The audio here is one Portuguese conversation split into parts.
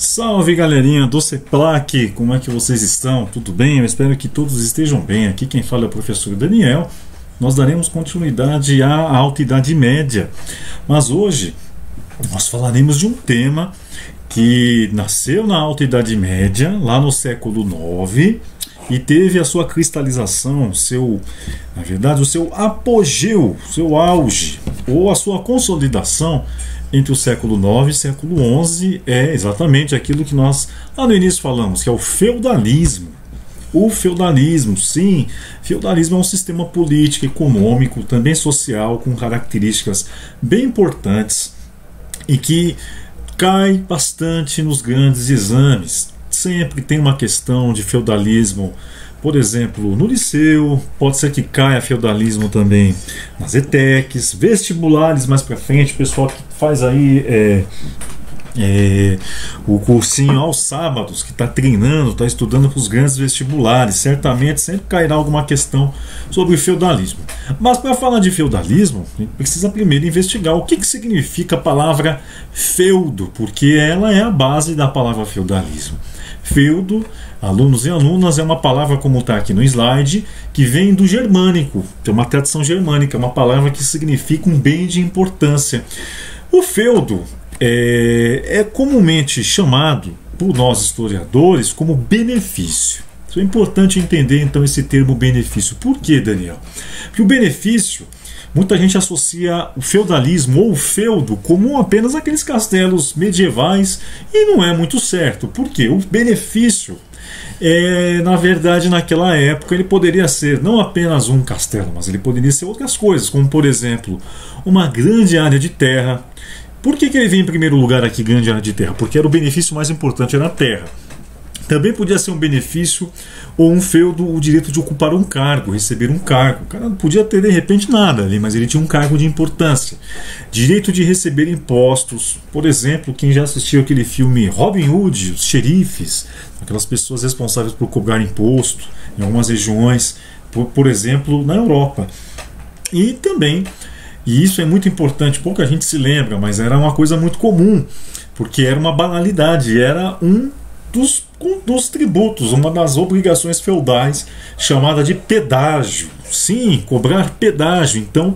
Salve galerinha do CEPLAC, como é que vocês estão? Tudo bem? Eu espero que todos estejam bem. Aqui quem fala é o professor Daniel. Nós daremos continuidade à Alta Idade Média, mas hoje nós falaremos de um tema que nasceu na Alta Idade Média, lá no século IX, e teve a sua cristalização, na verdade, o seu apogeu, seu auge, ou a sua consolidação entre o século IX e o século XI, é exatamente aquilo que nós lá no início falamos, que é o feudalismo. O feudalismo, sim, feudalismo é um sistema político, econômico, também social, com características bem importantes e que cai bastante nos grandes exames. Sempre tem uma questão de feudalismo, por exemplo, no liceu, pode ser que caia feudalismo também nas ETECs, vestibulares mais para frente, o pessoal que faz aí o cursinho aos sábados, que está treinando, está estudando para os grandes vestibulares, certamente sempre cairá alguma questão sobre o feudalismo. Mas para falar de feudalismo, a gente precisa primeiro investigar o que significa a palavra feudo, porque ela é a base da palavra feudalismo. Feudo, alunos e alunas, é uma palavra, como está aqui no slide, que vem do germânico, tem uma tradição germânica, uma palavra que significa um bem de importância. O feudo é comumente chamado por nós historiadores como benefício. Isso é importante entender então esse termo benefício. Por que, Daniel? Porque o benefício, muita gente associa o feudalismo ou o feudo como apenas aqueles castelos medievais, e não é muito certo. Por quê? O benefício, na verdade, naquela época, ele poderia ser não apenas um castelo, mas ele poderia ser outras coisas, como por exemplo, uma grande área de terra. Por que ele vem em primeiro lugar aqui, grande área de terra? Porque era o benefício mais importante, era a terra. Também podia ser um benefício ou um feudo o direito de ocupar um cargo, receber um cargo. O cara não podia ter de repente nada ali, mas ele tinha um cargo de importância. Direito de receber impostos. Por exemplo, quem já assistiu aquele filme Robin Hood, os xerifes, aquelas pessoas responsáveis por cobrar imposto em algumas regiões, por exemplo, na Europa. E também, e isso é muito importante, pouca gente se lembra, mas era uma coisa muito comum, porque era uma banalidade, era um dos tributos, uma das obrigações feudais, chamada de pedágio. Sim, cobrar pedágio. Então,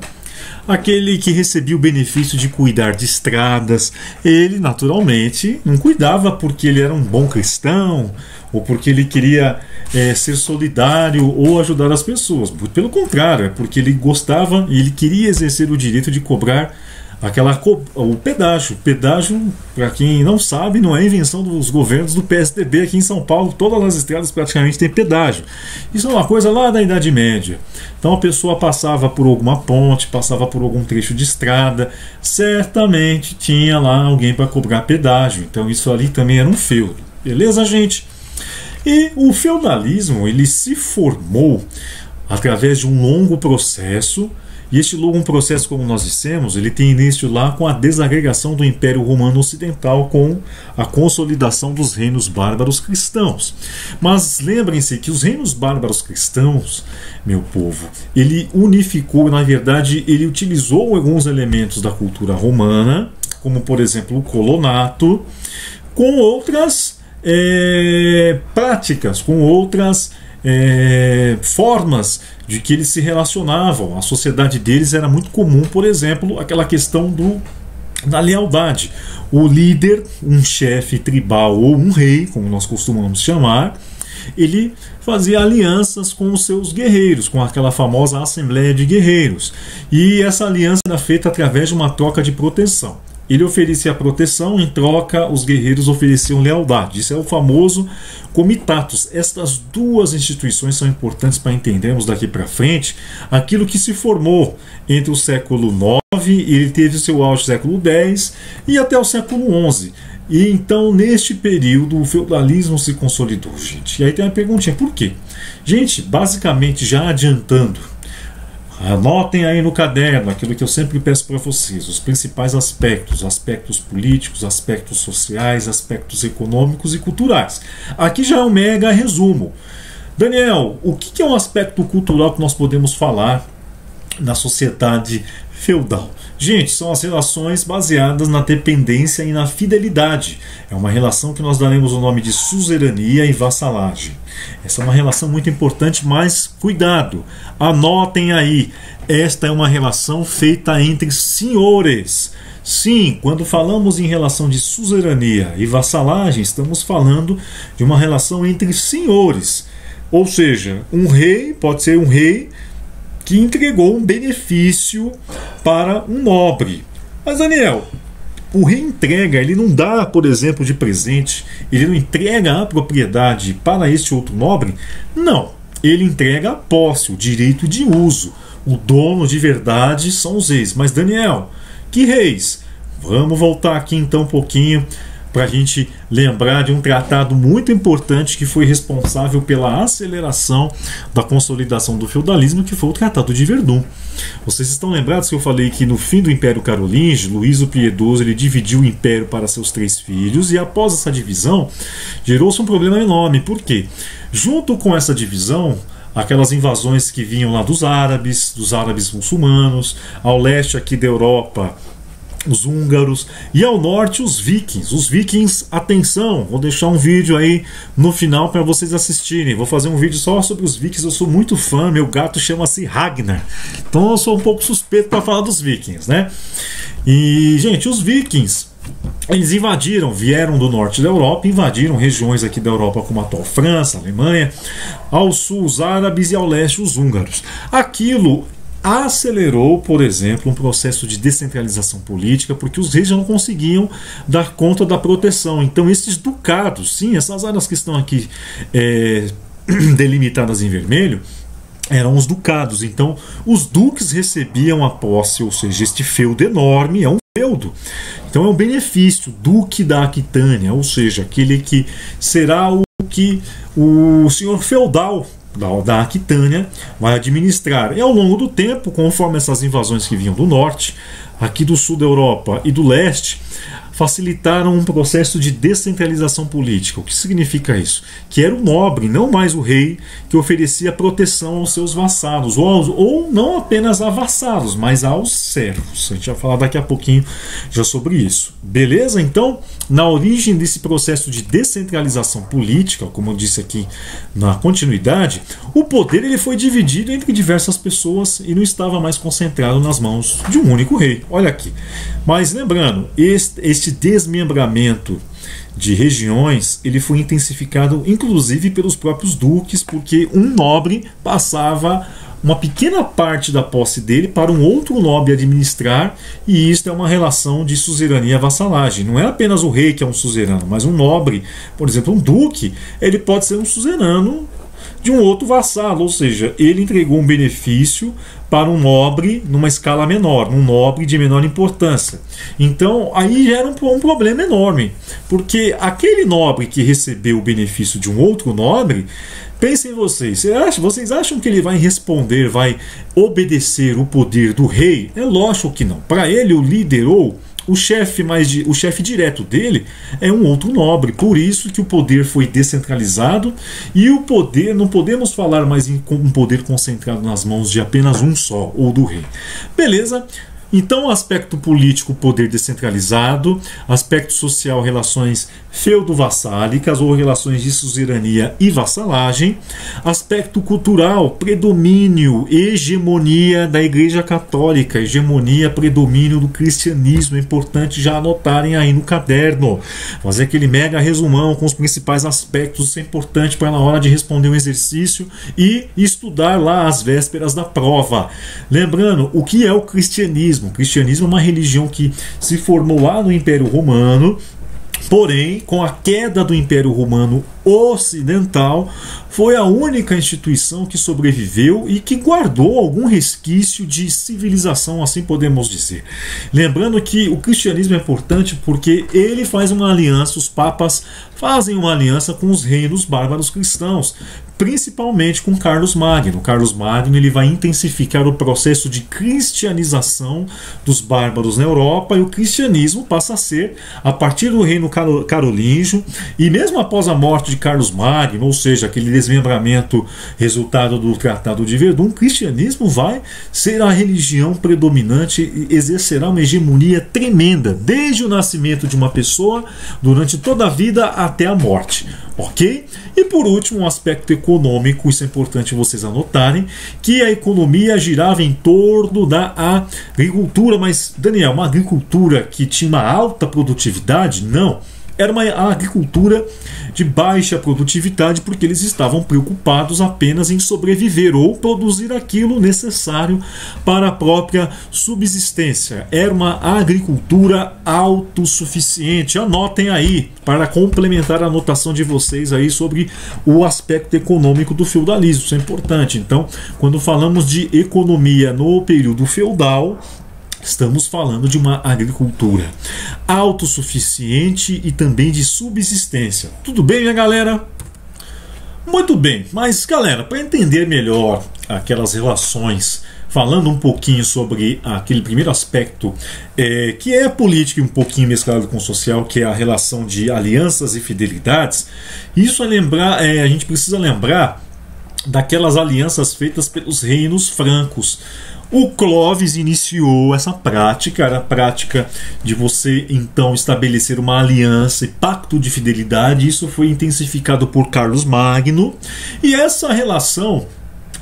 aquele que recebia o benefício de cuidar de estradas, ele naturalmente não cuidava porque ele era um bom cristão ou porque ele queria ser solidário ou ajudar as pessoas. Pelo contrário, é porque ele gostava e ele queria exercer o direito de cobrar o pedágio. Pedágio, para quem não sabe, não é invenção dos governos do PSDB. Aqui em São Paulo, todas as estradas praticamente têm pedágio. Isso é uma coisa lá da Idade Média. Então a pessoa passava por alguma ponte, passava por algum trecho de estrada, certamente tinha lá alguém para cobrar pedágio. Então isso ali também era um feudo. Beleza, gente? E o feudalismo, ele se formou através de um longo processo. E este longo processo, como nós dissemos, ele tem início lá com a desagregação do Império Romano Ocidental, com a consolidação dos reinos bárbaros cristãos. Mas lembrem-se que os reinos bárbaros cristãos, meu povo, ele unificou, na verdade, ele utilizou alguns elementos da cultura romana, como por exemplo o colonato, com outras práticas, com outras formas de que eles se relacionavam. A sociedade deles era muito comum, por exemplo, aquela questão da lealdade. O líder, um chefe tribal ou um rei, como nós costumamos chamar, ele fazia alianças com os seus guerreiros, com aquela famosa Assembleia de Guerreiros. E essa aliança era feita através de uma troca de proteção. Ele oferecia proteção, em troca os guerreiros ofereciam lealdade. Isso é o famoso comitatus. Estas duas instituições são importantes para entendermos daqui para frente aquilo que se formou entre o século IX, e ele teve o seu auge no século X e até o século XI. E então, neste período, o feudalismo se consolidou, gente. E aí tem uma perguntinha, por quê? Gente, basicamente, já adiantando, anotem aí no caderno aquilo que eu sempre peço para vocês, os principais aspectos, aspectos políticos, aspectos sociais, aspectos econômicos e culturais. Aqui já é um mega resumo. Daniel, o que é um aspecto cultural que nós podemos falar na sociedade feudal. Gente, são as relações baseadas na dependência e na fidelidade. É uma relação que nós daremos o nome de suzerania e vassalagem. Essa é uma relação muito importante, mas cuidado, anotem aí, esta é uma relação feita entre senhores. Sim, quando falamos em relação de suzerania e vassalagem, estamos falando de uma relação entre senhores. Ou seja, um rei pode ser um rei que entregou um benefício para um nobre. Mas, Daniel, o rei entrega, ele não dá, por exemplo, de presente, ele não entrega a propriedade para este outro nobre? Não, ele entrega a posse, o direito de uso. O dono de verdade são os reis. Mas, Daniel, que reis? Vamos voltar aqui então um pouquinho para a gente lembrar de um tratado muito importante que foi responsável pela aceleração da consolidação do feudalismo, que foi o Tratado de Verdun. Vocês estão lembrados que eu falei que no fim do Império Carolíngio, Luís o Piedoso ele dividiu o império para seus 3 filhos, e após essa divisão gerou-se um problema enorme. Por quê? Junto com essa divisão, aquelas invasões que vinham lá dos árabes muçulmanos, ao leste aqui da Europa, os húngaros, e ao norte os vikings. Os vikings, atenção, vou deixar um vídeo aí no final para vocês assistirem. Vou fazer um vídeo só sobre os vikings, eu sou muito fã, meu gato chama-se Ragnar, então eu sou um pouco suspeito para falar dos vikings, né? E, gente, os vikings, eles vieram do norte da Europa, invadiram regiões aqui da Europa como a atual França, Alemanha, ao sul os árabes e ao leste os húngaros. Aquilo acelerou, por exemplo, um processo de descentralização política, porque os reis já não conseguiam dar conta da proteção. Então esses ducados, sim, essas áreas que estão aqui delimitadas em vermelho, eram os ducados. Então os duques recebiam a posse, ou seja, este feudo enorme é um feudo. Então é um benefício, duque da Aquitânia, ou seja, aquele que será o que o senhor feudal da Aquitânia vai administrar. E ao longo do tempo, conforme essas invasões que vinham do norte, aqui do sul da Europa e do leste, facilitaram um processo de descentralização política. O que significa isso? Que era o nobre, não mais o rei, que oferecia proteção aos seus vassalos, ou não apenas a vassalos, mas aos servos. A gente vai falar daqui a pouquinho já sobre isso. Beleza? Então, na origem desse processo de descentralização política, como eu disse aqui na continuidade, o poder ele foi dividido entre diversas pessoas e não estava mais concentrado nas mãos de um único rei. Olha aqui. Mas lembrando, este desmembramento de regiões ele foi intensificado inclusive pelos próprios duques, porque um nobre passava uma pequena parte da posse dele para um outro nobre administrar, e isto é uma relação de suzerania vassalagem. Não é apenas o rei que é um suzerano, mas um nobre, por exemplo, um duque, ele pode ser um suzerano de um outro vassalo, ou seja, ele entregou um benefício para um nobre numa escala menor, um nobre de menor importância. Então aí gera um problema enorme, porque aquele nobre que recebeu o benefício de um outro nobre, pensem vocês acham que ele vai responder, vai obedecer o poder do rei? É lógico que não. Para ele, o líder ou o chefe direto dele é um outro nobre. Por isso que o poder foi descentralizado, e o poder, não podemos falar mais em um poder concentrado nas mãos de apenas um só, ou do rei. Beleza? Então, aspecto político, poder descentralizado; aspecto social, relações feudo-vassálicas ou relações de suzerania e vassalagem; aspecto cultural, predomínio, hegemonia da Igreja Católica, hegemonia, predomínio do cristianismo. É importante já anotarem aí no caderno, fazer aquele mega resumão com os principais aspectos. Isso é importante para na hora de responder um exercício e estudar lá às vésperas da prova. Lembrando, o que é o cristianismo? O cristianismo é uma religião que se formou lá no Império Romano, porém, com a queda do Império Romano Ocidental, foi a única instituição que sobreviveu e que guardou algum resquício de civilização, assim podemos dizer. Lembrando que o cristianismo é importante porque ele faz uma aliança, os papas fazem uma aliança com os reinos bárbaros cristãos, principalmente com Carlos Magno. Carlos Magno ele vai intensificar o processo de cristianização dos bárbaros na Europa, e o cristianismo passa a ser, a partir do reino carolíngio, e mesmo após a morte de Carlos Magno, ou seja, aquele desmembramento resultado do Tratado de Verdun, o cristianismo vai ser a religião predominante e exercerá uma hegemonia tremenda, desde o nascimento de uma pessoa, durante toda a vida até a morte. Ok? E por último, um aspecto econômico, isso é importante vocês anotarem, que a economia girava em torno da agricultura. Mas, Daniel, uma agricultura que tinha uma alta produtividade? Não. Era uma agricultura de baixa produtividade, porque eles estavam preocupados apenas em sobreviver ou produzir aquilo necessário para a própria subsistência. Era uma agricultura autossuficiente. Anotem aí, para complementar a anotação de vocês aí sobre o aspecto econômico do feudalismo. Isso é importante. Então, quando falamos de economia no período feudal, estamos falando de uma agricultura autossuficiente e também de subsistência. Tudo bem, minha galera? Muito bem, mas galera, para entender melhor aquelas relações, falando um pouquinho sobre aquele primeiro aspecto que é político e um pouquinho mesclado com social, que é a relação de alianças e fidelidades, isso é lembrar, a gente precisa lembrar daquelas alianças feitas pelos reinos francos. O Clovis iniciou essa prática, era a prática de você então estabelecer uma aliança e pacto de fidelidade. Isso foi intensificado por Carlos Magno, e essa relação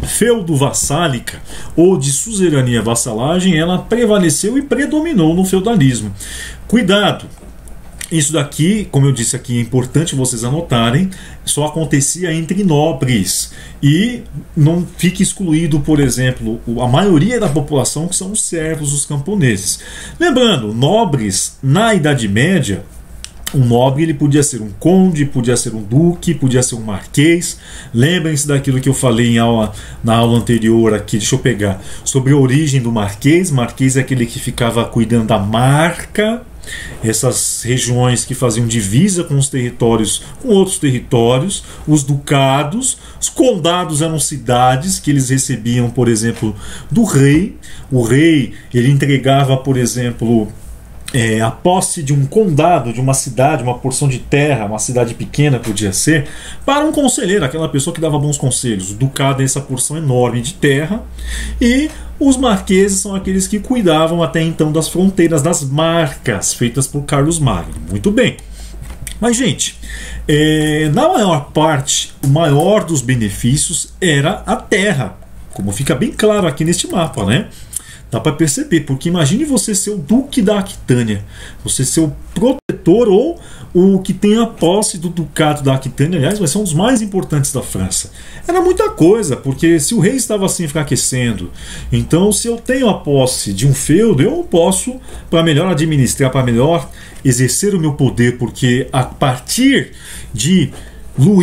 feudo-vassálica ou de suzerania-vassalagem, ela prevaleceu e predominou no feudalismo. Cuidado! Isso daqui, como eu disse aqui, é importante vocês anotarem, só acontecia entre nobres. E não fique excluído, por exemplo, a maioria da população, que são os servos, os camponeses. Lembrando, nobres, na Idade Média, um nobre ele podia ser um conde, podia ser um duque, podia ser um marquês. Lembrem-se daquilo que eu falei na aula anterior aqui, deixa eu pegar, sobre a origem do marquês. Marquês é aquele que ficava cuidando da marca, essas regiões que faziam divisa com os territórios, com outros territórios. Os ducados, os condados eram cidades que eles recebiam, por exemplo, do rei. O rei ele entregava, por exemplo, a posse de um condado, de uma cidade, uma porção de terra, uma cidade pequena podia ser, para um conselheiro, aquela pessoa que dava bons conselhos. O ducado é essa porção enorme de terra, e os marqueses são aqueles que cuidavam até então das fronteiras, das marcas feitas por Carlos Magno. Muito bem. Mas, gente, na maior parte, o maior dos benefícios era a terra, como fica bem claro aqui neste mapa, né? Dá para perceber, porque imagine você ser o duque da Aquitânia, você ser o protetor ou o que tem a posse do ducado da Aquitânia. Aliás, vai ser um dos mais importantes da França. Era muita coisa, porque se o rei estava se enfraquecendo, então se eu tenho a posse de um feudo, eu posso, para melhor administrar, para melhor exercer o meu poder, porque a partir de o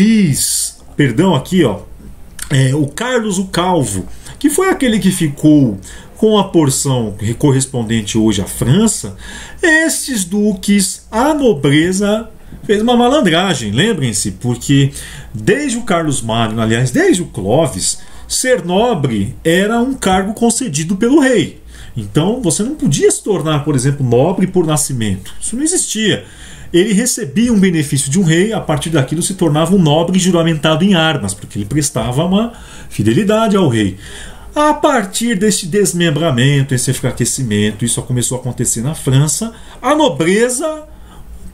Carlos o Calvo, que foi aquele que ficou com a porção correspondente hoje à França, estes duques, a nobreza fez uma malandragem, lembrem-se, porque desde o Carlos Magno, aliás, desde o Clovis, ser nobre era um cargo concedido pelo rei. Então você não podia se tornar, por exemplo, nobre por nascimento. Isso não existia. Ele recebia um benefício de um rei, a partir daquilo se tornava um nobre juramentado em armas, porque ele prestava uma fidelidade ao rei. A partir deste desmembramento, esse enfraquecimento, isso começou a acontecer na França, a nobreza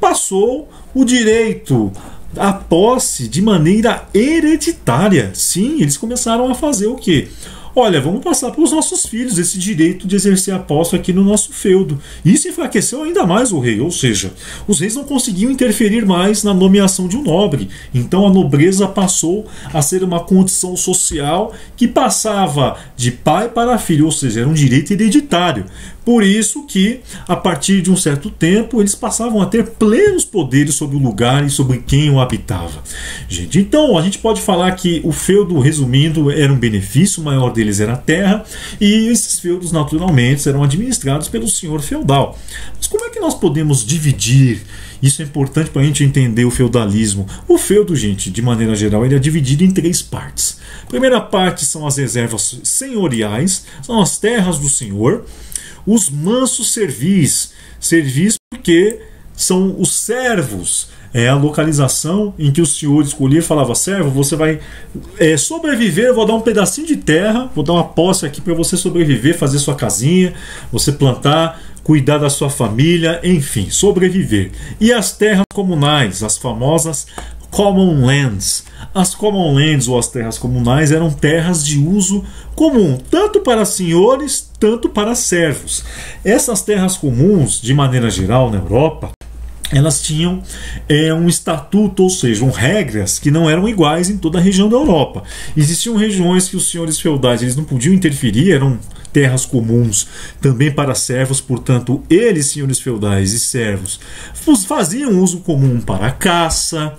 passou o direito à posse de maneira hereditária. Sim, eles começaram a fazer o quê? Olha, vamos passar para os nossos filhos esse direito de exercer a posse aqui no nosso feudo. Isso enfraqueceu ainda mais o rei, ou seja, os reis não conseguiam interferir mais na nomeação de um nobre. Então a nobreza passou a ser uma condição social que passava de pai para filho, ou seja, era um direito hereditário. Por isso que, a partir de um certo tempo, eles passavam a ter plenos poderes sobre o lugar e sobre quem o habitava. Gente, então a gente pode falar que o feudo, resumindo, era um benefício, o maior deles era a terra, e esses feudos naturalmente eram administrados pelo senhor feudal. Mas como é que nós podemos dividir? Isso é importante para a gente entender o feudalismo. O feudo, gente, de maneira geral, ele é dividido em 3 partes. A primeira parte são as reservas senhoriais, são as terras do senhor. Os mansos servis porque são os servos é a localização em que o senhor escolhia e falava: servo, você vai sobreviver, eu vou dar um pedacinho de terra, vou dar uma posse aqui para você sobreviver, fazer sua casinha, você plantar, cuidar da sua família, enfim, sobreviver. E as terras comunais, as famosas Common Lands. As Common Lands, ou as terras comunais, eram terras de uso comum, tanto para senhores, tanto para servos. Essas terras comuns, de maneira geral, na Europa, elas tinham um estatuto, ou seja, regras que não eram iguais em toda a região da Europa. Existiam regiões que os senhores feudais eles não podiam interferir, eram terras comuns também para servos, portanto, eles, senhores feudais e servos, faziam uso comum para caça,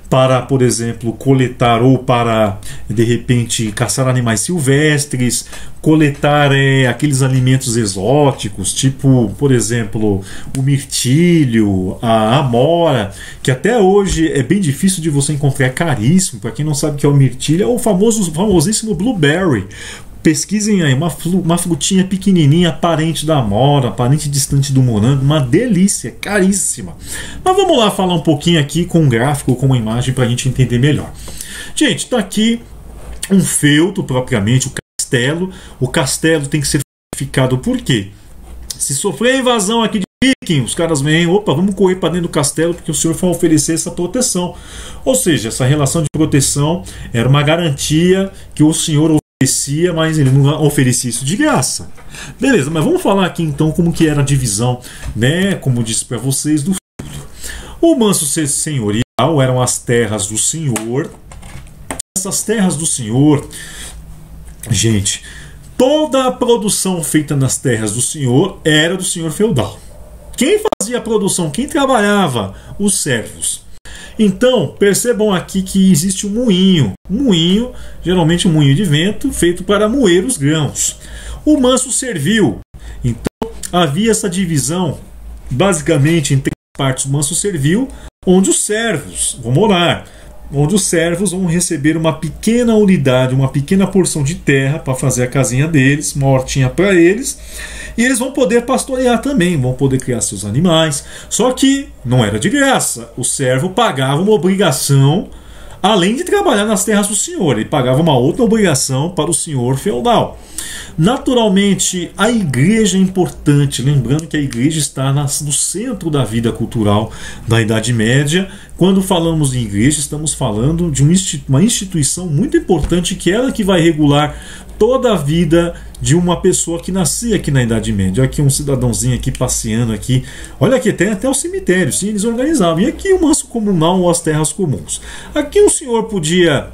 para, por exemplo, coletar ou para, de repente, caçar animais silvestres, coletar aqueles alimentos exóticos, tipo, por exemplo, o mirtilho, a amora, que até hoje é bem difícil de você encontrar, é caríssimo. Para quem não sabe o que é o mirtilho, é o famosíssimo blueberry. Pesquisem aí, uma frutinha pequenininha, parente da amora, parente distante do morango, uma delícia, caríssima. Mas vamos lá falar um pouquinho aqui com um gráfico, com uma imagem, para a gente entender melhor. Gente, está aqui um feudo propriamente, o castelo. O castelo tem que ser fortificado, por quê? Se sofrer invasão aqui de vikings, os caras vêm, opa, vamos correr para dentro do castelo porque o senhor vai oferecer essa proteção. Ou seja, essa relação de proteção era uma garantia que o senhor oferecia, mas ele não oferecia isso de graça. Beleza, mas vamos falar aqui então como que era a divisão, né? Como eu disse para vocês, do feudo. O manso senhorial eram as terras do senhor. Essas terras do senhor, gente, toda a produção feita nas terras do senhor era do senhor feudal. Quem fazia a produção? Quem trabalhava? Os servos. Então, percebam aqui que existe um moinho. Moinho, geralmente um moinho de vento, feito para moer os grãos. O manso servil. Então, havia essa divisão, basicamente, em três partes. O manso servil, onde os servos vão morar. Onde os servos vão receber uma pequena unidade, uma pequena porção de terra para fazer a casinha deles, uma hortinha para eles. E eles vão poder pastorear também, vão poder criar seus animais. Só que não era de graça. O servo pagava uma obrigação, além de trabalhar nas terras do senhor. Ele pagava uma outra obrigação para o senhor feudal. Naturalmente, a igreja é importante. Lembrando que a igreja está no centro da vida cultural da Idade Média. Quando falamos em igreja, estamos falando de uma instituição muito importante, que é ela que vai regular toda a vida de uma pessoa que nascia aqui na Idade Média. Olha aqui um cidadãozinho aqui passeando aqui. Olha aqui, tem até o cemitério, sim, eles organizavam. E aqui o manso comunal ou as terras comuns. Aqui o senhor podia,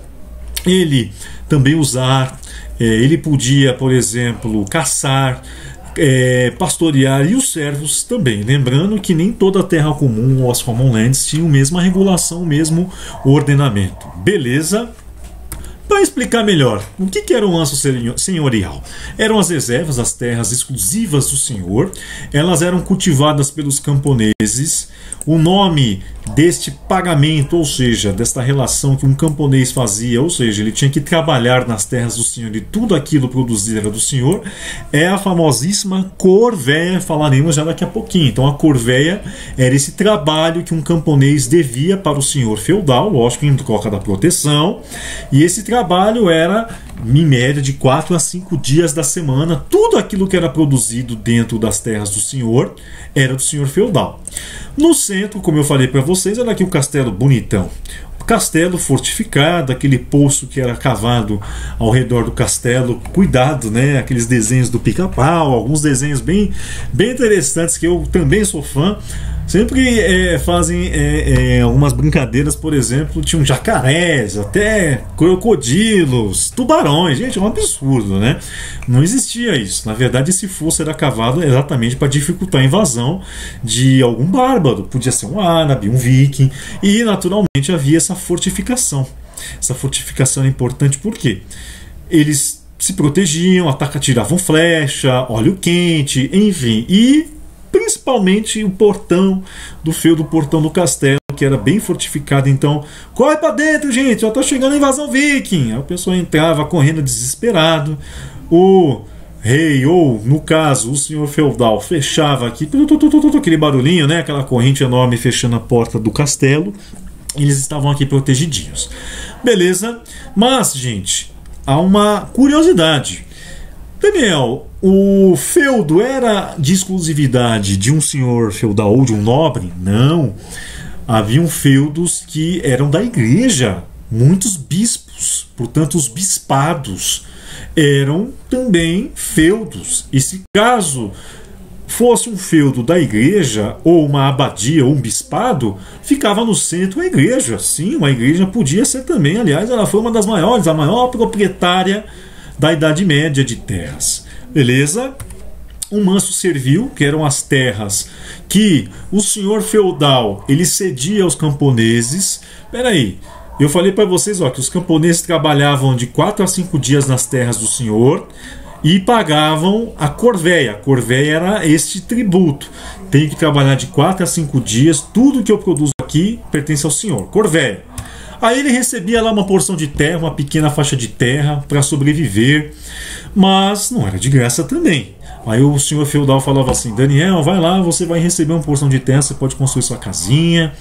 ele também usar, ele podia, por exemplo, caçar, pastorear, e os servos também. Lembrando que nem toda a terra comum ou as common lands tinham a mesma regulação, o mesmo ordenamento. Beleza? Para explicar melhor, o que era o manso senhorial? Eram as reservas, as terras exclusivas do senhor. Elas eram cultivadas pelos camponeses. O nome deste pagamento, ou seja, desta relação que um camponês fazia, ou seja, ele tinha que trabalhar nas terras do senhor e tudo aquilo produzido era do senhor, é a famosíssima corvéia. Falaremos já daqui a pouquinho. Então a corvéia era esse trabalho que um camponês devia para o senhor feudal, lógico, em troca da proteção, e esse trabalho era em média de 4 a 5 dias da semana. Tudo aquilo que era produzido dentro das terras do senhor era do senhor feudal. No centro, como eu falei para vocês, era aqui o castelo bonitão. O castelo fortificado, aquele poço que era cavado ao redor do castelo. Cuidado, né? Aqueles desenhos do Pica-Pau, alguns desenhos bem interessantes que eu também sou fã. Sempre fazem algumas brincadeiras, por exemplo, tinham jacarés, até crocodilos, tubarões. Gente, é um absurdo, né? Não existia isso. Na verdade, esse fosso era cavado exatamente para dificultar a invasão de algum bárbaro. Podia ser um árabe, um viking. E, naturalmente, havia essa fortificação. Essa fortificação é importante porque eles se protegiam, tiravam flecha, óleo quente, enfim. E principalmente o portão do feudo, o portão do castelo, que era bem fortificado. Então, corre para dentro, gente, já tá chegando a invasão viking. Aí a pessoa entrava correndo desesperado. rei, ou no caso o senhor feudal, fechava aqui, aquele barulhinho, né, aquela corrente enorme fechando a porta do castelo, eles estavam aqui protegidinhos. Beleza? Mas, gente, há uma curiosidade. Daniel, o feudo era de exclusividade de um senhor feudal ou de um nobre? Não. Haviam feudos que eram da igreja. Muitos bispos, portanto os bispados eram também feudos. E se caso fosse um feudo da igreja, ou uma abadia, ou um bispado, ficava no centro a igreja. Sim, uma igreja podia ser também, aliás, ela foi uma das maiores, a maior proprietária da Idade Média de terras. Beleza? Um manso servil, que eram as terras que o senhor feudal ele cedia aos camponeses. Peraí, eu falei para vocês que os camponeses trabalhavam de 4 a 5 dias nas terras do senhor e pagavam a corvéia. A corvéia era este tributo. Tenho que trabalhar de 4 a 5 dias, tudo que eu produzo aqui pertence ao senhor. Corvéia. Aí ele recebia lá uma porção de terra, uma pequena faixa de terra para sobreviver, mas não era de graça também. Aí o senhor feudal falava assim: Daniel, vai lá, você vai receber uma porção de terra, você pode construir sua casinha,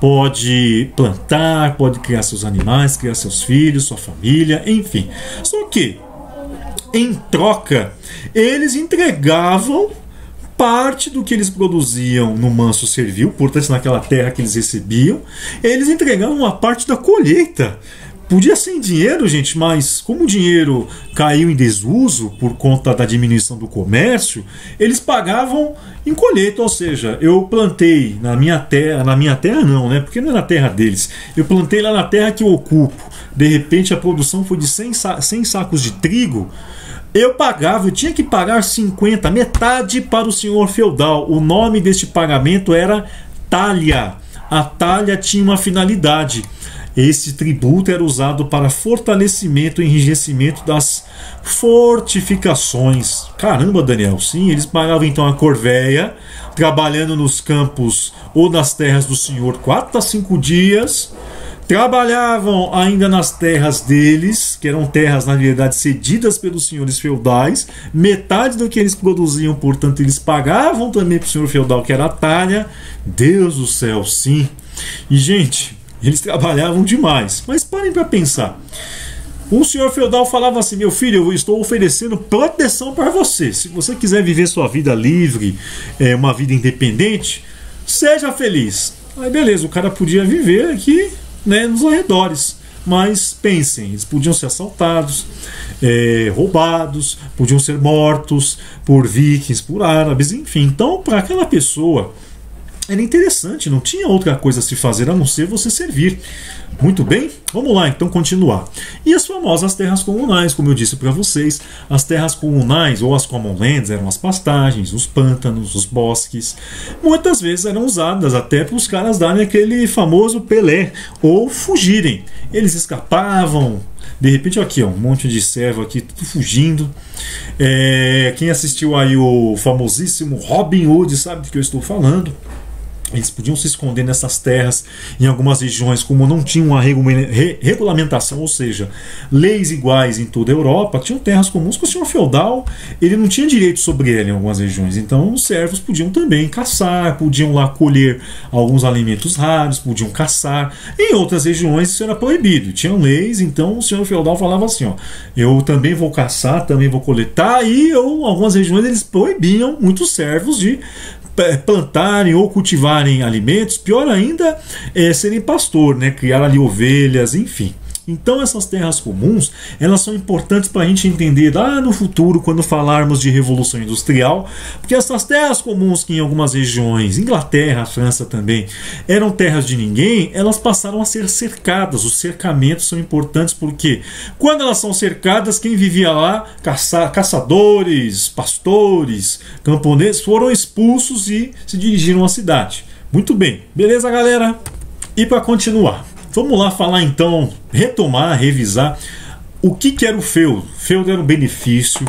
pode plantar, pode criar seus animais, criar seus filhos, sua família, enfim. Só que, em troca, eles entregavam parte do que eles produziam no manso servil, portanto naquela terra que eles recebiam, eles entregavam uma parte da colheita. Podia ser em dinheiro, gente, mas como o dinheiro caiu em desuso por conta da diminuição do comércio, eles pagavam em colheita, ou seja, eu plantei na minha terra não, né? Porque não é na terra deles. Eu plantei lá na terra que eu ocupo. De repente a produção foi de 100 sacos de trigo. Eu tinha que pagar 50, metade para o senhor feudal. O nome deste pagamento era talha. A talha tinha uma finalidade. Esse tributo era usado para fortalecimento e enrijecimento das fortificações. Caramba, Daniel, sim, eles pagavam então a corvéia, trabalhando nos campos ou nas terras do senhor 4 a 5 dias. Trabalhavam ainda nas terras deles, que eram terras, na verdade, cedidas pelos senhores feudais. Metade do que eles produziam, portanto, eles pagavam também para o senhor feudal, que era a talha. Deus do céu, sim. E, gente, eles trabalhavam demais. Mas parem para pensar. O senhor feudal falava assim: meu filho, eu estou oferecendo proteção para você. Se você quiser viver sua vida livre, uma vida independente, seja feliz. Aí, beleza, o cara podia viver aqui, né, nos arredores. Mas pensem, eles podiam ser assaltados, roubados, podiam ser mortos por vikings, por árabes, enfim. Então, para aquela pessoa, era interessante, não tinha outra coisa a se fazer a não ser você servir. Muito bem, vamos lá então continuar. E as famosas terras comunais, como eu disse para vocês, as terras comunais ou as common lands eram as pastagens, os pântanos, os bosques. Muitas vezes eram usadas até para os caras darem aquele famoso Pelé ou fugirem. Eles escapavam. De repente, aqui, um monte de servo aqui, tudo fugindo. Quem assistiu aí o famosíssimo Robin Hood sabe do que eu estou falando. Eles podiam se esconder nessas terras. Em algumas regiões, como não tinham uma regulamentação, ou seja, leis iguais em toda a Europa, tinham terras comuns que o senhor feudal ele não tinha direito sobre ela em algumas regiões. Então os servos podiam também caçar, podiam lá colher alguns alimentos raros, podiam caçar. Em outras regiões isso era proibido, tinham leis. Então o senhor feudal falava assim: eu também vou caçar, também vou coletar. E em algumas regiões eles proibiam muitos servos de plantarem ou cultivarem alimentos, pior ainda serem pastor, né? Criar ali ovelhas, enfim. Então essas terras comuns, elas são importantes para a gente entender lá no futuro, quando falarmos de Revolução Industrial, porque essas terras comuns que em algumas regiões, Inglaterra, França também, eram terras de ninguém, elas passaram a ser cercadas. Os cercamentos são importantes porque quando elas são cercadas, quem vivia lá, caçadores, pastores, camponeses, foram expulsos e se dirigiram à cidade. Muito bem, beleza, galera? E para continuar, vamos lá falar então, retomar, revisar o que era o feudo. O feudo era um benefício,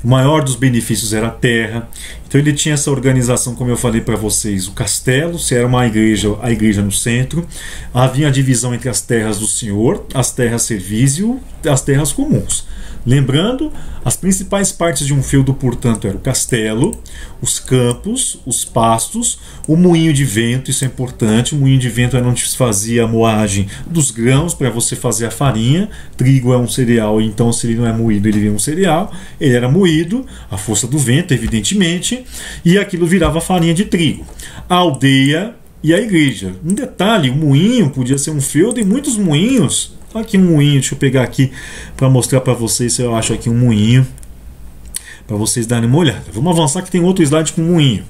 o maior dos benefícios era a terra. Então ele tinha essa organização, como eu falei para vocês, o castelo, se era uma igreja, a igreja no centro. Havia a divisão entre as terras do senhor, as terras servício e as terras comuns. Lembrando, as principais partes de um feudo, portanto, era o castelo, os campos, os pastos, o moinho de vento, isso é importante. O moinho de vento era onde se fazia a moagem dos grãos para você fazer a farinha. Trigo é um cereal, então se ele não é moído, ele vira um cereal. Ele era moído, a força do vento, evidentemente, e aquilo virava farinha de trigo. A aldeia e a igreja. Um detalhe, o moinho podia ser um feudo e muitos moinhos. Aqui um moinho, deixa eu pegar aqui para mostrar para vocês se eu acho aqui um moinho para vocês darem uma olhada. Vamos avançar que tem outro slide com moinho.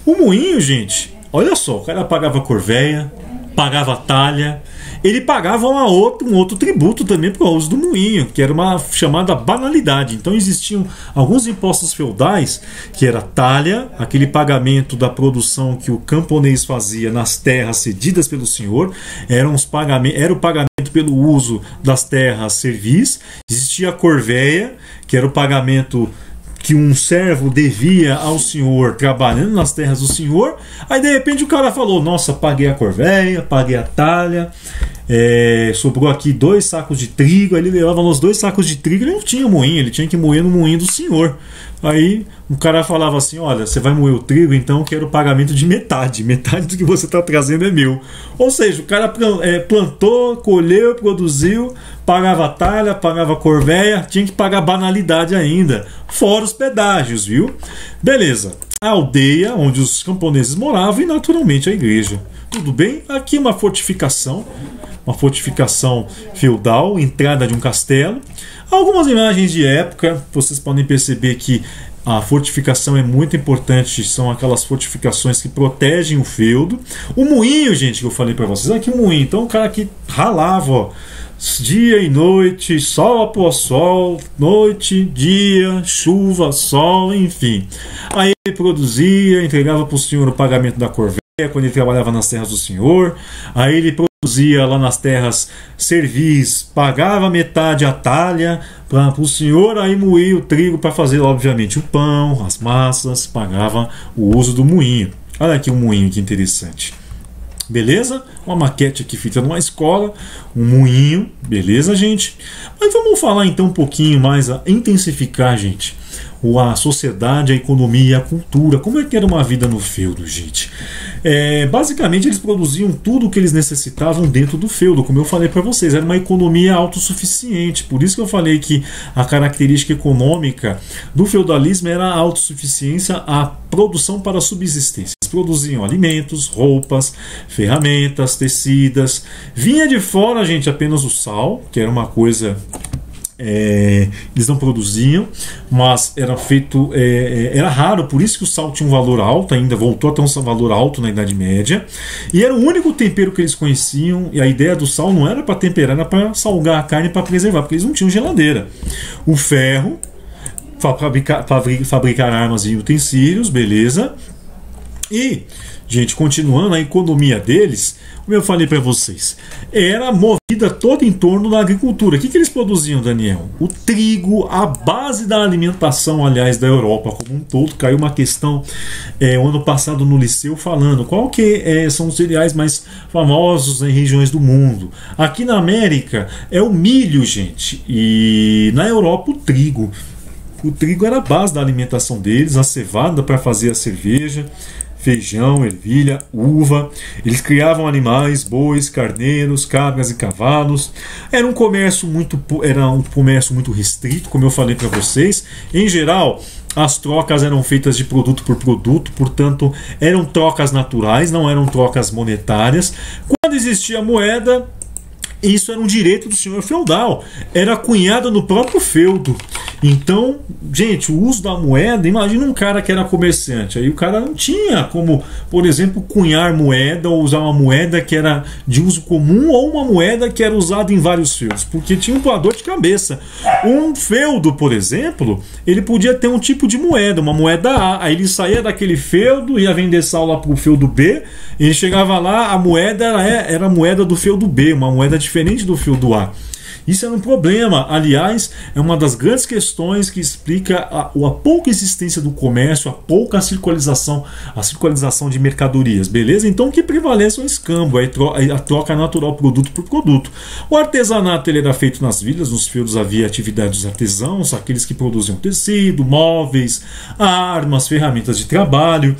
O moinho, gente, olha só, o cara pagava corvéia, pagava talha, ele pagava um outro tributo também para o uso do moinho, que era uma chamada banalidade. Então existiam alguns impostos feudais, que era talha, aquele pagamento da produção que o camponês fazia nas terras cedidas pelo senhor, era o pagamento pelo uso das terras servis. Existia a corvéia, que era o pagamento que um servo devia ao senhor trabalhando nas terras do senhor. Aí de repente o cara falou: nossa, paguei a corvéia, paguei a talha, sobrou aqui 2 sacos de trigo. Aí ele levava nos 2 sacos de trigo, ele não tinha moinho, ele tinha que moer no moinho do senhor. Aí o cara falava assim: olha, você vai moer o trigo, então eu quero o pagamento de metade do que você está trazendo é meu. Ou seja, o cara plantou, colheu, produziu, pagava talha, pagava corvéia, tinha que pagar banalidade ainda, fora os pedágios, viu? Beleza, a aldeia onde os camponeses moravam e naturalmente a igreja. Tudo bem? Aqui uma fortificação feudal, entrada de um castelo. Algumas imagens de época, vocês podem perceber que a fortificação é muito importante, são aquelas fortificações que protegem o feudo. O moinho, gente, que eu falei para vocês, aqui o moinho, então o cara que ralava, ó, dia e noite, sol após sol, noite, dia, chuva, sol, enfim. Aí ele produzia, entregava para o senhor o pagamento da corvéia quando ele trabalhava nas terras do senhor. Aí ele produzia lá nas terras servis, pagava metade a talha para o senhor, aí moía o trigo para fazer, obviamente, o pão, as massas, pagava o uso do moinho. Olha aqui um moinho, que interessante. Beleza? Uma maquete aqui feita numa escola, um moinho, beleza, gente? Mas vamos falar então um pouquinho mais, a intensificar, gente, a sociedade, a economia e a cultura. Como é que era uma vida no feudo, gente? Basicamente eles produziam tudo o que eles necessitavam dentro do feudo, como eu falei para vocês, era uma economia autossuficiente. Por isso que eu falei que a característica econômica do feudalismo era a autossuficiência, a produção para a subsistência. Eles produziam alimentos, roupas, ferramentas, tecidas. Vinha de fora, gente, apenas o sal, que era uma coisa... eles não produziam, mas era feito, era raro, por isso que o sal tinha um valor alto, ainda voltou a ter um valor alto na Idade Média, e era o único tempero que eles conheciam. E a ideia do sal não era para temperar, era para salgar a carne, para preservar, porque eles não tinham geladeira. O ferro, fabricar armas e utensílios, beleza. E, gente, continuando a economia deles, como eu falei para vocês, era movida toda em torno da agricultura. O que eles produziam, Daniel? O trigo, a base da alimentação, aliás, da Europa como um todo. Caiu uma questão o ano passado no liceu falando qual que são os cereais mais famosos em regiões do mundo. Aqui na América é o milho, gente, e na Europa o trigo. O trigo era a base da alimentação deles, a cevada para fazer a cerveja, feijão, ervilha, uva. Eles criavam animais, bois, carneiros, cabras e cavalos. Era um comércio muito restrito, como eu falei para vocês. Em geral, as trocas eram feitas de produto por produto, portanto, eram trocas naturais, não eram trocas monetárias. Quando existia moeda, isso era um direito do senhor feudal, era cunhado no próprio feudo. Então, gente, o uso da moeda, imagina um cara que era comerciante, aí o cara não tinha como, por exemplo, cunhar moeda ou usar uma moeda que era de uso comum ou uma moeda que era usada em vários feudos, porque tinha um dor de cabeça. Um feudo, por exemplo, ele podia ter um tipo de moeda, uma moeda A, aí ele saía daquele feudo, ia vender sal lá para o feudo B, e ele chegava lá, a moeda era a moeda do feudo B, uma moeda diferente do feudo A. Isso era um problema. Aliás, é uma das grandes questões que explica a pouca existência do comércio, a pouca circularização de mercadorias, beleza? Então o que prevalece é o escambo, a troca natural produto por produto. O artesanato ele era feito nas vilas, nos feudos havia atividade dos artesãos, aqueles que produziam tecido, móveis, armas, ferramentas de trabalho.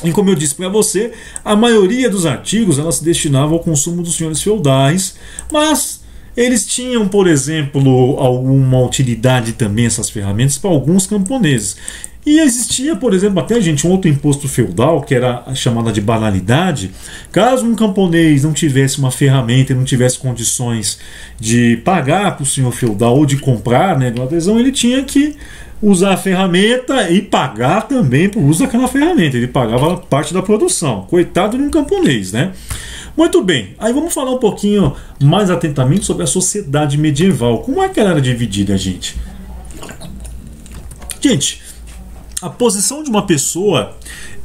E como eu disse para você, a maioria dos artigos ela se destinava ao consumo dos senhores feudais, mas eles tinham, por exemplo, alguma utilidade também, essas ferramentas, para alguns camponeses. E existia, por exemplo, até um outro imposto feudal, que era chamada de banalidade. Caso um camponês não tivesse uma ferramenta e não tivesse condições de pagar para o senhor feudal ou de comprar, né, de uma adesão, ele tinha que usar a ferramenta e pagar também por uso daquela ferramenta. Ele pagava parte da produção. Coitado de um camponês, né? Muito bem, aí vamos falar um pouquinho mais atentamente sobre a sociedade medieval. Como é que ela era dividida, gente? Gente, a posição de uma pessoa,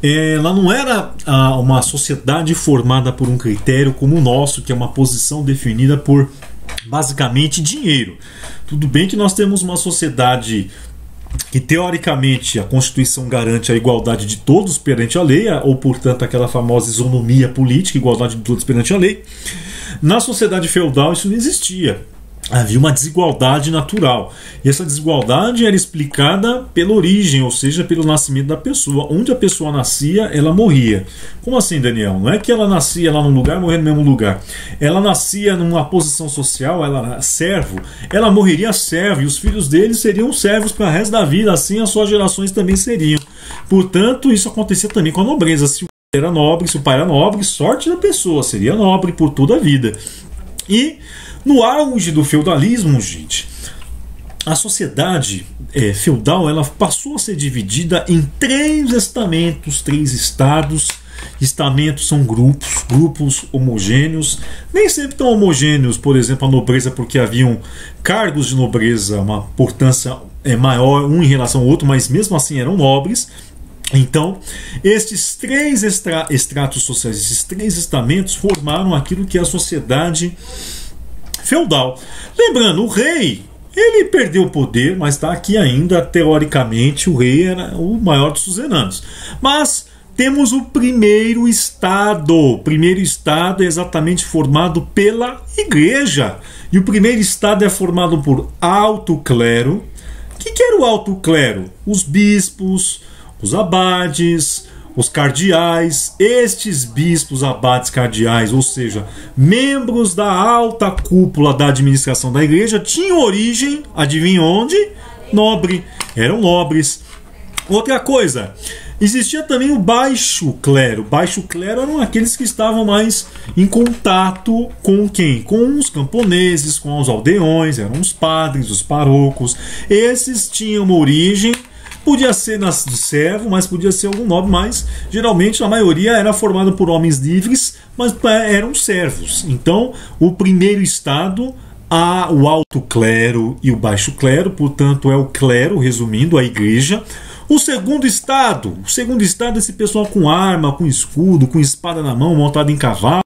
ela não era uma sociedade formada por um critério como o nosso, que é uma posição definida por, basicamente, dinheiro. Tudo bem que nós temos uma sociedade que teoricamente a Constituição garante a igualdade de todos perante a lei, ou portanto aquela famosa isonomia política, igualdade de todos perante a lei. Na sociedade feudal isso não existia. Havia uma desigualdade natural. E essa desigualdade era explicada pela origem, ou seja, pelo nascimento da pessoa. Onde a pessoa nascia, ela morria. Como assim, Daniel? Não é que ela nascia lá num lugar e morria no mesmo lugar. Ela nascia numa posição social, ela era servo, ela morreria servo, e os filhos deles seriam servos para o resto da vida, assim as suas gerações também seriam. Portanto, isso acontecia também com a nobreza. Se o pai era nobre, sorte da pessoa, seria nobre por toda a vida. E no auge do feudalismo, gente, a sociedade feudal ela passou a ser dividida em 3 estamentos, 3 estados. Estamentos são grupos homogêneos, nem sempre tão homogêneos, por exemplo, a nobreza, porque haviam cargos de nobreza, uma importância maior um em relação ao outro, mas mesmo assim eram nobres. Então, estes 3 estratos sociais, esses 3 estamentos formaram aquilo que é a sociedade feudal. Lembrando, o rei, ele perdeu o poder, mas está aqui ainda, teoricamente, o rei era o maior dos suzeranos. Mas temos o primeiro estado. O primeiro estado é exatamente formado pela igreja. E o primeiro estado é formado por alto clero. O que era o alto clero? Os bispos, os abades, os cardeais. Estes bispos, abades, cardeais, ou seja, membros da alta cúpula da administração da igreja, tinham origem, adivinha onde? Nobre. Eram nobres. Outra coisa, existia também o baixo clero. O baixo clero eram aqueles que estavam mais em contato com quem? Com os camponeses, com os aldeões, eram os padres, os parocos. Esses tinham uma origem. Podia ser de servo, mas podia ser algum nobre, mas geralmente a maioria era formada por homens livres, mas eram servos. Então, o primeiro estado, o alto clero e o baixo clero, portanto é o clero, resumindo, a igreja. O segundo estado é esse pessoal com arma, com escudo, com espada na mão, montado em cavalo,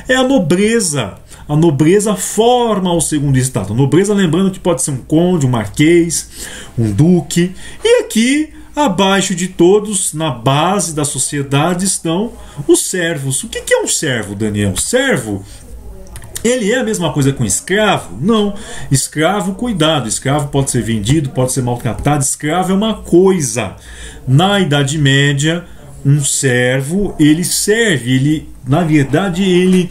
é a nobreza. A nobreza forma o segundo estado. A nobreza, lembrando que pode ser um conde, um marquês, um duque. E aqui, abaixo de todos, na base da sociedade, estão os servos. O que é um servo, Daniel? Servo, ele é a mesma coisa que um escravo? Não. Escravo, cuidado. Escravo pode ser vendido, pode ser maltratado. Escravo é uma coisa. Na Idade Média, um servo, ele serve. Na verdade, ele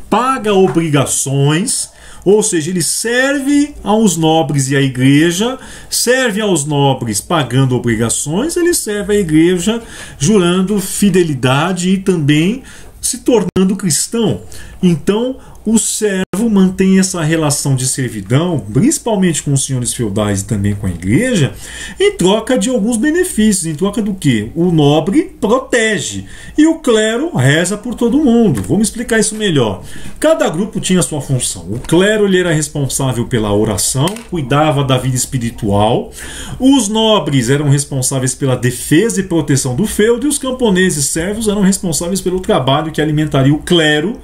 paga obrigações, ou seja, ele serve aos nobres e à igreja, serve aos nobres pagando obrigações, ele serve à igreja jurando fidelidade e também se tornando cristão. Então, o servo mantém essa relação de servidão, principalmente com os senhores feudais e também com a igreja, em troca de alguns benefícios. Em troca do quê? O nobre protege e o clero reza por todo mundo. Vamos explicar isso melhor. Cada grupo tinha sua função. O clero ele era responsável pela oração, cuidava da vida espiritual. Os nobres eram responsáveis pela defesa e proteção do feudo, e os camponeses servos eram responsáveis pelo trabalho que alimentaria o clero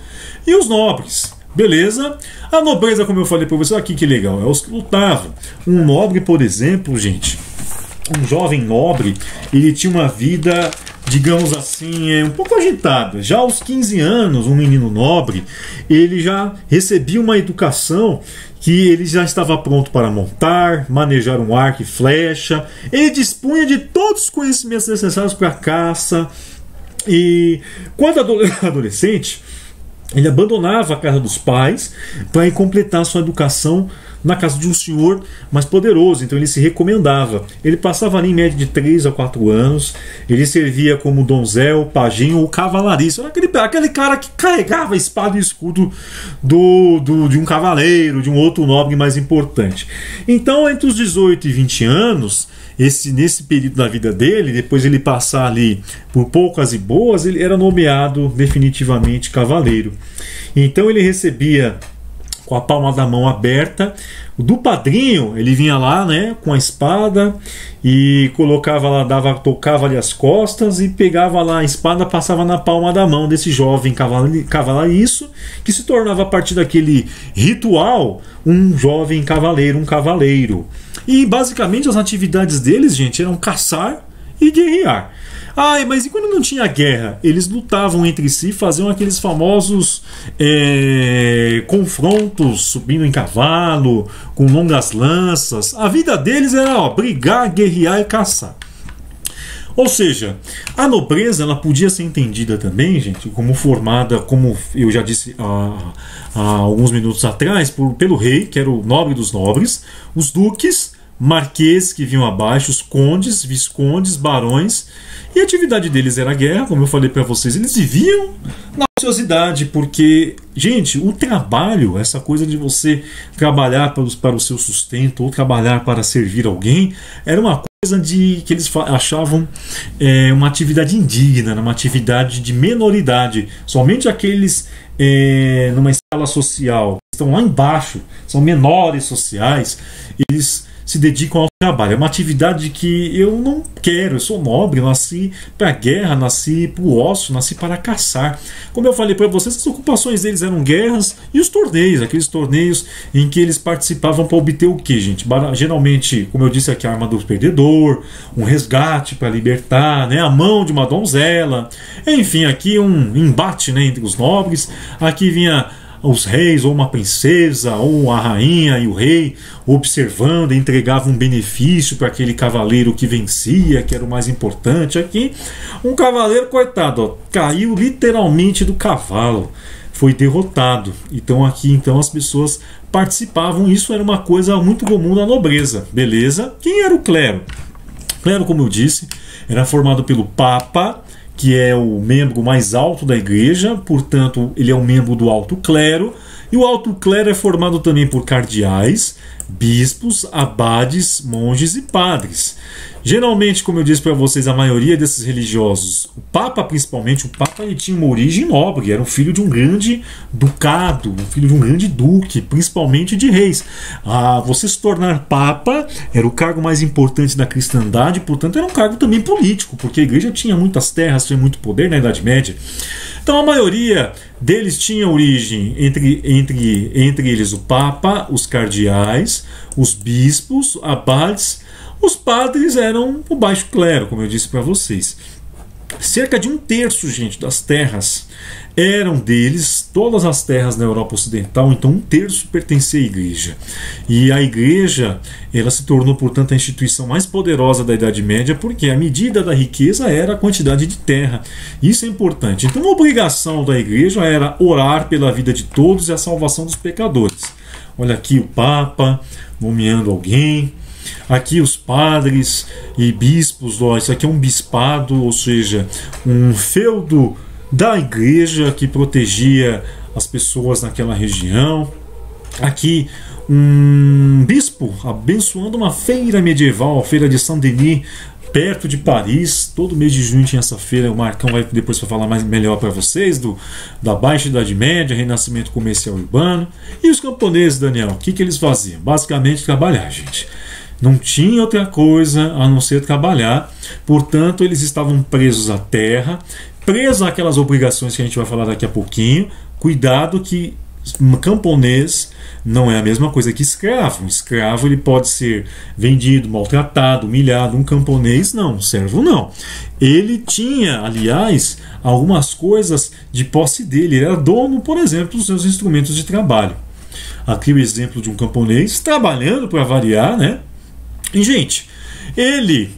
e os nobres. Beleza? A nobreza, como eu falei para você, aqui que legal, é os que lutavam. Um nobre, por exemplo, gente, um jovem nobre, ele tinha uma vida, digamos assim, um pouco agitada. Já aos 15 anos, um menino nobre, ele já recebia uma educação que ele já estava pronto para montar, manejar um arco e flecha. Ele dispunha de todos os conhecimentos necessários para a caça. E quando adolescente, ele abandonava a casa dos pais para ir completar sua educação na casa de um senhor mais poderoso. Então ele se recomendava. Ele passava ali em média de 3 a 4 anos. Ele servia como donzel, pajem ou cavalariço. Aquele cara que carregava a espada e escudo de um cavaleiro, de um outro nobre mais importante. Então, entre os 18 e 20 anos, nesse período da vida dele, depois ele passar ali por poucas e boas, ele era nomeado definitivamente cavaleiro. Então ele recebia com a palma da mão aberta do padrinho. Ele vinha lá, né, com a espada e colocava lá, tocava ali as costas e pegava lá a espada, passava na palma da mão desse jovem cavalariço, que se tornava, a partir daquele ritual, um jovem cavaleiro, um cavaleiro. E basicamente as atividades deles, gente, eram caçar e guerrear. Mas e quando não tinha guerra? Eles lutavam entre si, faziam aqueles famosos confrontos, subindo em cavalo, com longas lanças. A vida deles era brigar, guerrear e caçar. Ou seja, a nobreza, ela podia ser entendida também, gente, como formada, como eu já disse há alguns minutos atrás, pelo rei, que era o nobre dos nobres, os duques, marqueses que vinham abaixo, os condes, viscondes, barões. E a atividade deles era a guerra, como eu falei para vocês. Eles viviam na ociosidade, porque, gente, o trabalho, essa coisa de você trabalhar para o seu sustento ou trabalhar para servir alguém, era uma coisa que eles achavam uma atividade indigna, uma atividade de menoridade. Somente aqueles numa escala social que estão lá embaixo, são menores sociais, eles se dedicam ao trabalho. É uma atividade que eu não quero. Eu sou nobre, nasci para a guerra, nasci para o ócio, nasci para caçar. Como eu falei para vocês, as ocupações deles eram guerras e os torneios, aqueles torneios em que eles participavam para obter o que, gente? Geralmente, como eu disse aqui, a arma do perdedor, um resgate para libertar, né? A mão de uma donzela. Enfim, aqui um embate, né, entre os nobres. Aqui vinha os reis, ou uma princesa, ou a rainha e o rei observando, entregavam um benefício para aquele cavaleiro que vencia, que era o mais importante. Aqui, um cavaleiro, coitado, caiu literalmente do cavalo, foi derrotado. Então aqui as pessoas participavam. Isso era uma coisa muito comum da nobreza, beleza? Quem era o clero? O clero, como eu disse, era formado pelo Papa, que é o membro mais alto da igreja, portanto ele é um membro do alto clero, e o alto clero é formado também por cardeais, bispos, abades, monges e padres. Geralmente, como eu disse para vocês, a maioria desses religiosos, o Papa principalmente, o Papa ele tinha uma origem nobre, era um filho de um grande ducado, um filho de um grande duque, principalmente de reis. Você se tornar Papa era o cargo mais importante da cristandade, portanto era um cargo também político, porque a igreja tinha muitas terras, tinha muito poder na Idade Média. Então a maioria deles tinha origem entre eles o Papa, os cardeais, os bispos, abades. Os padres eram o baixo clero, como eu disse para vocês. Cerca de 1/3, gente, das terras eram deles, todas as terras na Europa Ocidental, então 1/3 pertencia à igreja. E a igreja, ela se tornou, portanto, a instituição mais poderosa da Idade Média, porque a medida da riqueza era a quantidade de terra. Isso é importante. Então a obrigação da igreja era orar pela vida de todos e a salvação dos pecadores. Olha aqui o Papa nomeando alguém. Aqui os padres e bispos, isso aqui é um bispado, ou seja, um feudo da igreja que protegia as pessoas naquela região. Aqui um bispo abençoando uma feira medieval, a feira de Saint-Denis, perto de Paris. Todo mês de junho tinha essa feira. O Marcão vai depois falar melhor para vocês da Baixa Idade Média, renascimento comercial urbano. E os camponeses, Daniel, o que eles faziam? Basicamente trabalhar, gente. Não tinha outra coisa a não ser trabalhar. Portanto, eles estavam presos à terra, presos àquelas obrigações que a gente vai falar daqui a pouquinho. Cuidado que Camponês não é a mesma coisa que escravo. Um escravo ele pode ser vendido, maltratado, humilhado. Um camponês não, um servo não. Ele tinha, aliás, algumas coisas de posse dele. Ele era dono, por exemplo, dos seus instrumentos de trabalho. Aqui o exemplo de um camponês trabalhando para variar, né? E, gente, ele,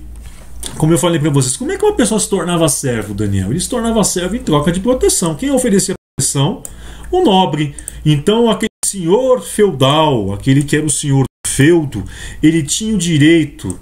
como eu falei para vocês, como é que uma pessoa se tornava servo, Daniel? Ele se tornava servo em troca de proteção. Quem oferecia proteção? O nobre. Então, aquele senhor feudal, aquele que era o senhor do feudo, ele tinha o direito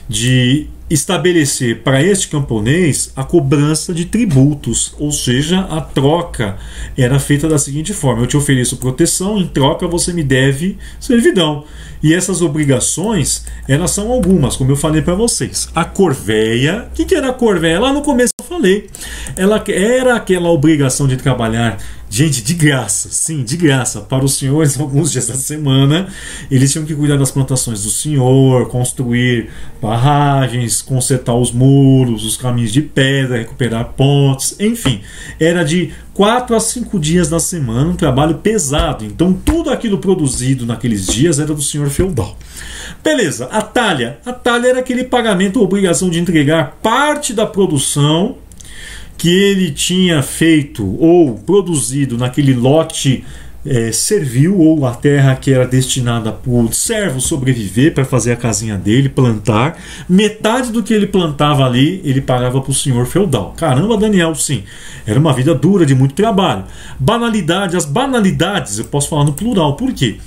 de estabelecer para este camponês a cobrança de tributos, ou seja, a troca era feita da seguinte forma: eu te ofereço proteção, em troca você me deve servidão. E essas obrigações, elas são algumas, como eu falei para vocês. A corveia, o que era a corveia? Lá no começo eu falei, ela era aquela obrigação de trabalhar, gente, de graça, sim, de graça, para os senhores alguns dias da semana. Eles tinham que cuidar das plantações do senhor, construir barragens, consertar os muros, os caminhos de pedra, recuperar pontes, enfim, era de 4 a 5 dias da semana, um trabalho pesado. Então tudo aquilo produzido naqueles dias era do senhor feudal. Beleza, a talha era aquele pagamento ou obrigação de entregar parte da produção que ele tinha feito ou produzido naquele lote servil, ou a terra que era destinada para o servo sobreviver, para fazer a casinha dele, plantar. Metade do que ele plantava ali, ele pagava para o senhor feudal. Caramba, Daniel, sim. Era uma vida dura, de muito trabalho. Banalidade, as banalidades, eu posso falar no plural, por quê?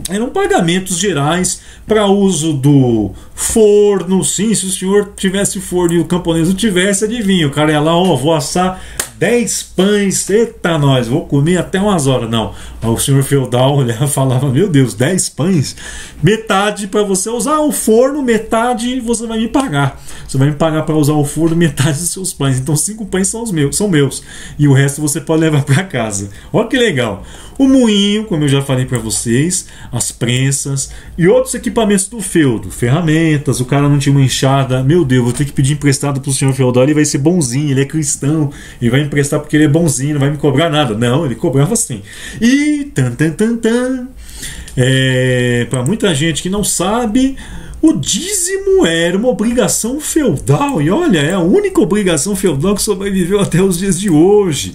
Eram pagamentos gerais para uso do forno. Sim, se o senhor tivesse forno e o camponês não tivesse, adivinha, o cara ia lá, vou assar 10 pães, eita nós, vou comer até umas horas. Não, o senhor feudal olhava e falava: meu Deus, 10 pães? Metade para você usar o forno, metade você vai me pagar. Você vai me pagar para usar o forno, metade dos seus pães. Então 5 pães são meus e o resto você pode levar para casa. Olha que legal. O moinho, como eu já falei para vocês, as prensas e outros equipamentos do feudo, ferramentas. O cara não tinha uma enxada, meu Deus, vou ter que pedir emprestado para o senhor feudal, ele vai ser bonzinho, ele é cristão, ele vai emprestar porque ele é bonzinho, não vai me cobrar nada. Não, ele cobrava assim. E para muita gente que não sabe, o dízimo era uma obrigação feudal. E olha, é a única obrigação feudal que sobreviveu até os dias de hoje.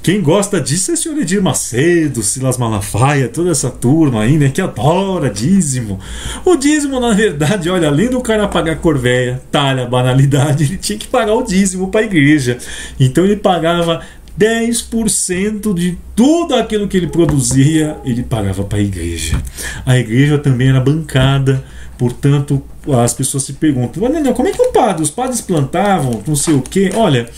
Quem gosta disso é o senhor Edir Macedo, Silas Malafaia, toda essa turma aí, né, que adora dízimo. O dízimo, na verdade, olha, além do cara pagar corveia, talha, banalidade, ele tinha que pagar o dízimo para a igreja. Então ele pagava 10% de tudo aquilo que ele produzia, ele pagava para a igreja. A igreja também era bancada. Portanto, as pessoas se perguntam: não, como é que os padres plantavam, não sei o quê? Olha,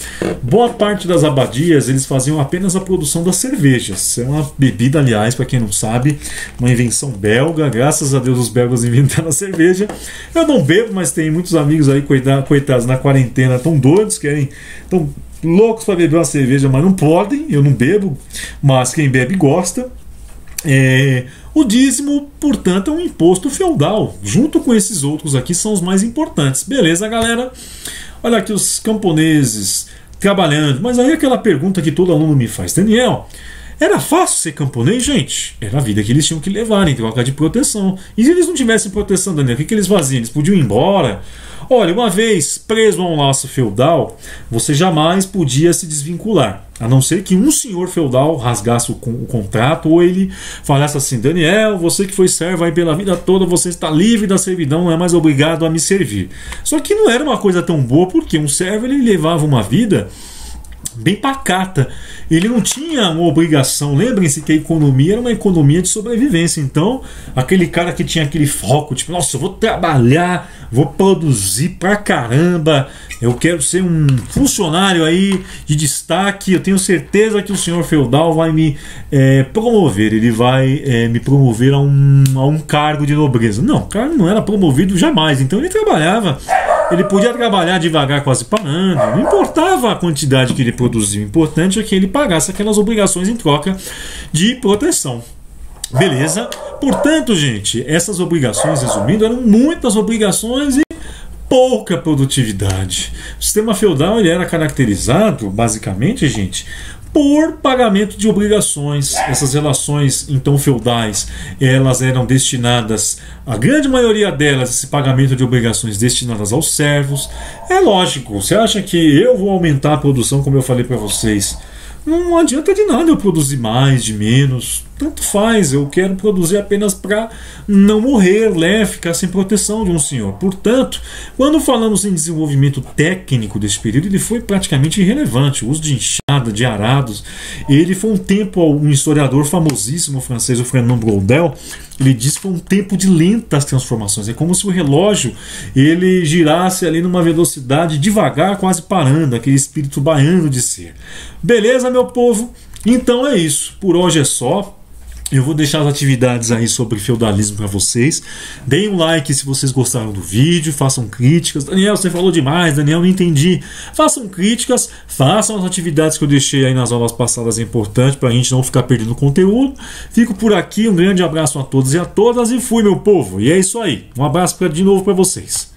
boa parte das abadias, eles faziam apenas a produção das cervejas. É uma bebida, aliás, para quem não sabe, uma invenção belga. Graças a Deus os belgas inventaram a cerveja. Eu não bebo, mas tem muitos amigos aí, coitados, na quarentena, tão doidos, tão loucos para beber uma cerveja, mas não podem. Eu não bebo, mas quem bebe gosta. O dízimo, portanto, é um imposto feudal. Junto com esses outros aqui, são os mais importantes. Beleza, galera? Olha aqui os camponeses trabalhando. Mas aí aquela pergunta que todo aluno me faz: Daniel, era fácil ser camponês, gente? Era a vida que eles tinham que levar em troca de proteção. E se eles não tivessem proteção, Daniel, o que eles faziam? Eles podiam ir embora? Olha, uma vez preso a um laço feudal, você jamais podia se desvincular, a não ser que um senhor feudal rasgasse o contrato, ou ele falasse assim: Daniel, você que foi servo aí pela vida toda, você está livre da servidão, não é mais obrigado a me servir. Só que não era uma coisa tão boa, porque um servo ele levava uma vida bem pacata. Ele não tinha uma obrigação. Lembrem-se que a economia era uma economia de sobrevivência. Então, aquele cara que tinha aquele foco, tipo, nossa, eu vou trabalhar, vou produzir pra caramba, eu quero ser um funcionário aí de destaque, eu tenho certeza que o senhor feudal vai me promover, ele vai me promover a um cargo de nobreza. Não, o cara não era promovido jamais. Então ele trabalhava. Ele podia trabalhar devagar, quase parando, não importava a quantidade que ele produzia, o importante é que ele pagasse aquelas obrigações em troca de proteção. Beleza? Portanto, gente, essas obrigações, resumindo, eram muitas obrigações e pouca produtividade. O sistema feudal ele era caracterizado, basicamente, gente, por pagamento de obrigações. Essas relações então feudais, elas eram destinadas, a grande maioria delas, esse pagamento de obrigações destinadas aos servos. É lógico, você acha que eu vou aumentar a produção, como eu falei para vocês? Não adianta de nada eu produzir mais, de menos, tanto faz, eu quero produzir apenas para não morrer, ficar sem proteção de um senhor. Portanto, quando falamos em desenvolvimento técnico desse período, ele foi praticamente irrelevante. O uso de enxada, de arados, ele foi um tempo, um historiador famosíssimo francês, o Fernand Braudel, ele diz que foi um tempo de lentas transformações. É como se o relógio ele girasse ali numa velocidade devagar, quase parando, aquele espírito baiano de ser. Beleza, meu povo? Então é isso. Por hoje é só. Eu vou deixar as atividades aí sobre feudalismo para vocês. Deem um like se vocês gostaram do vídeo, façam críticas. Daniel, você falou demais, Daniel, não entendi. Façam críticas, façam as atividades que eu deixei aí nas aulas passadas, é importante para a gente não ficar perdendo conteúdo. Fico por aqui, um grande abraço a todos e a todas e fui, meu povo. E é isso aí, um abraço de novo para vocês.